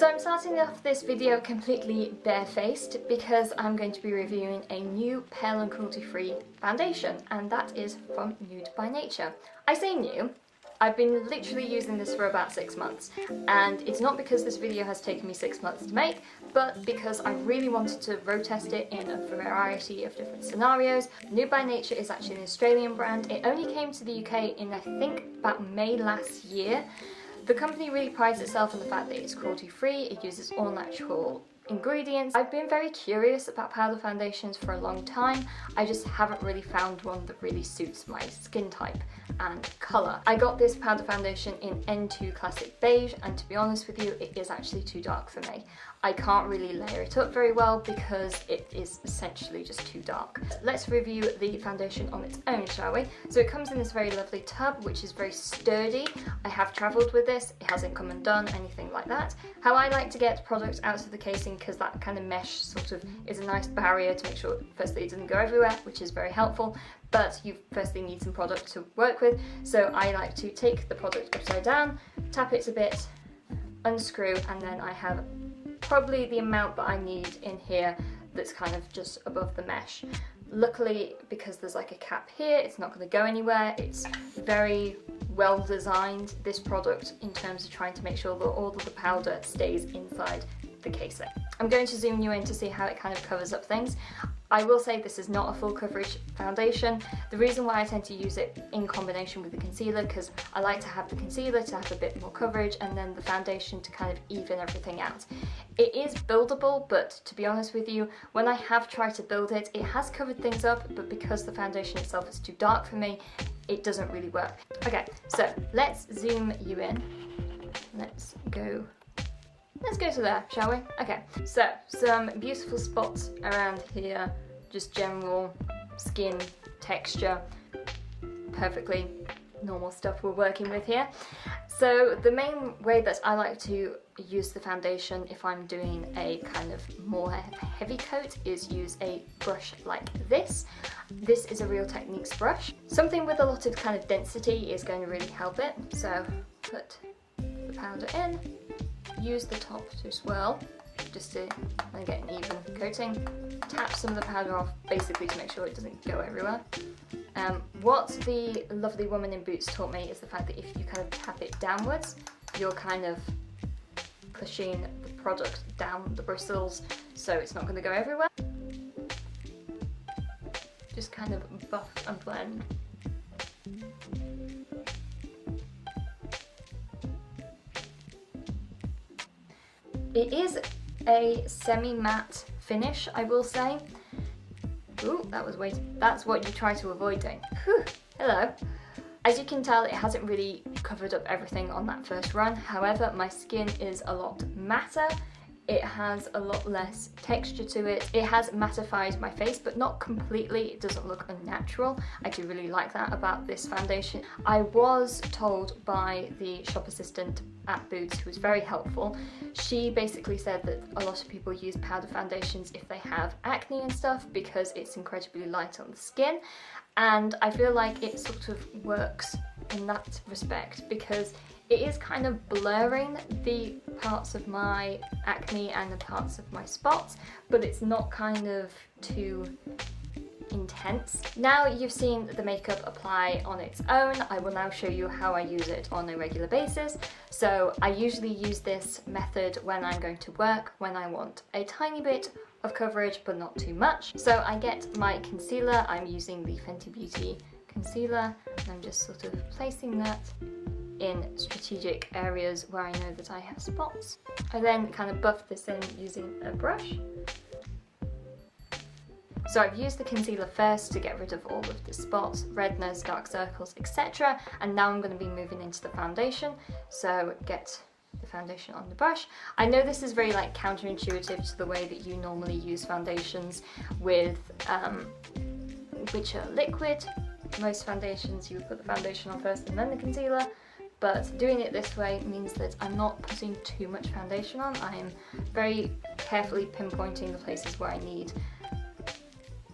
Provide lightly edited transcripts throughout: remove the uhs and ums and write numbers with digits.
So I'm starting off this video completely barefaced because I'm going to be reviewing a new pale and cruelty-free foundation, and that is from Nude by Nature. I say new, I've been literally using this for about 6 months, and it's not because this video has taken me 6 months to make, but because I really wanted to road test it in a variety of different scenarios. Nude by Nature is actually an Australian brand. It only came to the UK in I think about May last year. The company really prides itself on the fact that it's cruelty-free, it uses all natural ingredients. I've been very curious about powder foundations for a long time. I just haven't really found one that really suits my skin type and colour. I got this powder foundation in N2 Classic Beige, and to be honest with you, it is actually too dark for me. I can't really layer it up very well because it is essentially just too dark. Let's review the foundation on its own, shall we? So it comes in this very lovely tub, which is very sturdy. I have travelled with this, it hasn't come undone, anything like that. How I like to get products out of the casing, because that kind of mesh sort of is a nice barrier to make sure firstly it doesn't go everywhere, which is very helpful, but you firstly need some product to work with. So I like to take the product upside down, tap it a bit, unscrew, and then I have probably the amount that I need in here that's kind of just above the mesh. Luckily, because there's like a cap here, it's not going to go anywhere. It's very well designed, this product, in terms of trying to make sure that all of the powder stays inside the casing. I'm going to zoom you in to see how it kind of covers up things. I will say this is not a full coverage foundation. The reason why I tend to use it in combination with the concealer, because I like to have the concealer to have a bit more coverage and then the foundation to kind of even everything out. It is buildable, but to be honest with you, when I have tried to build it, it has covered things up, but because the foundation itself is too dark for me, it doesn't really work. Okay, so let's zoom you in. Let's go to there, shall we? Okay, so some beautiful spots around here, just general skin texture, perfectly normal stuff we're working with here. So the main way that I like to use the foundation if I'm doing a kind of more heavy coat is use a brush like this. This is a Real Techniques brush. Something with a lot of kind of density is going to really help it. So put the powder in, use the top to swirl just to get an even coating, tap some of the powder off basically to make sure it doesn't go everywhere. What the lovely woman in boots taught me is the fact that if you kind of tap it downwards, you're kind of pushing the product down the bristles, so it's not going to go everywhere. Just kind of buff and blend. It is a semi-matte finish, I will say. Ooh, that's what you try to avoid doing. Whew, hello. As you can tell, it hasn't really covered up everything on that first run. However, my skin is a lot matter. It has a lot less texture to it. It has mattified my face, but not completely. It doesn't look unnatural. I do really like that about this foundation. I was told by the shop assistant at Boots, who was very helpful. She basically said that a lot of people use powder foundations if they have acne and stuff because it's incredibly light on the skin. And I feel like it sort of works in that respect because it is kind of blurring the parts of my acne and the parts of my spots, but it's not kind of too intense. Now you've seen the makeup apply on its own, I will now show you how I use it on a regular basis. So I usually use this method when I'm going to work, when I want a tiny bit of coverage but not too much. So I get my concealer, I'm using the Fenty Beauty concealer, and I'm just sort of placing that in strategic areas where I know that I have spots. I then kind of buff this in using a brush. So I've used the concealer first to get rid of all of the spots, redness, dark circles, etc. And now I'm going to be moving into the foundation. So get the foundation on the brush. I know this is very like counterintuitive to the way that you normally use foundations with which are liquid. Most foundations you would put the foundation on first and then the concealer. But doing it this way means that I'm not putting too much foundation on. I am very carefully pinpointing the places where I need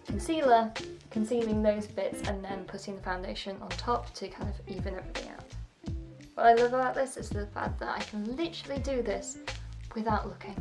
concealer, concealing those bits, and then putting the foundation on top to kind of even everything out. What I love about this is the fact that I can literally do this without looking.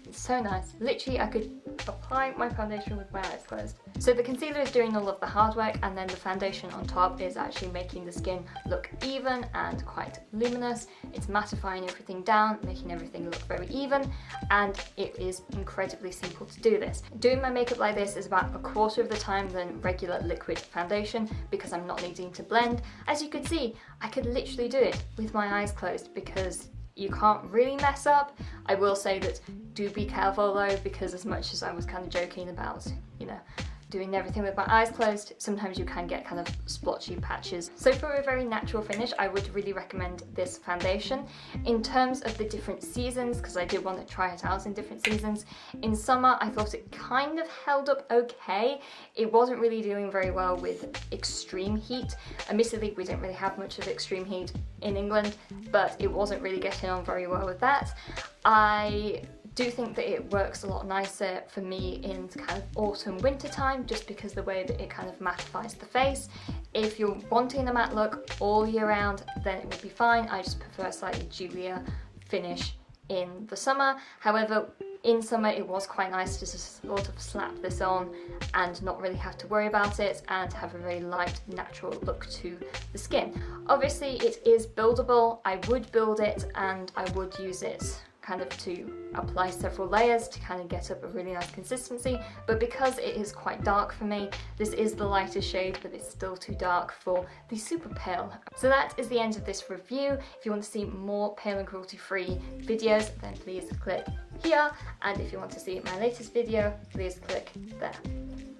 It's so nice. Literally, I could apply my foundation with my eyes closed. So the concealer is doing all of the hard work, and then the foundation on top is actually making the skin look even and quite luminous. It's mattifying everything down, making everything look very even, and it is incredibly simple to do this. Doing my makeup like this is about a quarter of the time than regular liquid foundation because I'm not needing to blend. As you could see, I could literally do it with my eyes closed because you can't really mess up. I will say that do be careful though, because as much as I was kind of joking about, you know, doing everything with my eyes closed, sometimes you can get kind of splotchy patches. So for a very natural finish, I would really recommend this foundation. In terms of the different seasons, because I did want to try it out in different seasons, in summer I thought it kind of held up okay. It wasn't really doing very well with extreme heat. Admittedly, we don't really have much of extreme heat in England, but it wasn't really getting on very well with that. I do think that it works a lot nicer for me in kind of autumn winter time, just because the way that it kind of mattifies the face. If you're wanting a matte look all year round, then it would be fine. I just prefer a slightly dewier finish in the summer. However, in summer it was quite nice to just sort of slap this on and not really have to worry about it and have a very light, natural look to the skin. Obviously it is buildable. I would build it and I would use it kind of to apply several layers to kind of get up a really nice consistency, but because it is quite dark for me, this is the lightest shade, but it's still too dark for the super pale. So that is the end of this review. If you want to see more pale and cruelty-free videos, then please click here, and if you want to see my latest video, please click there.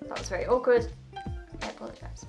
That was very awkward. I apologise.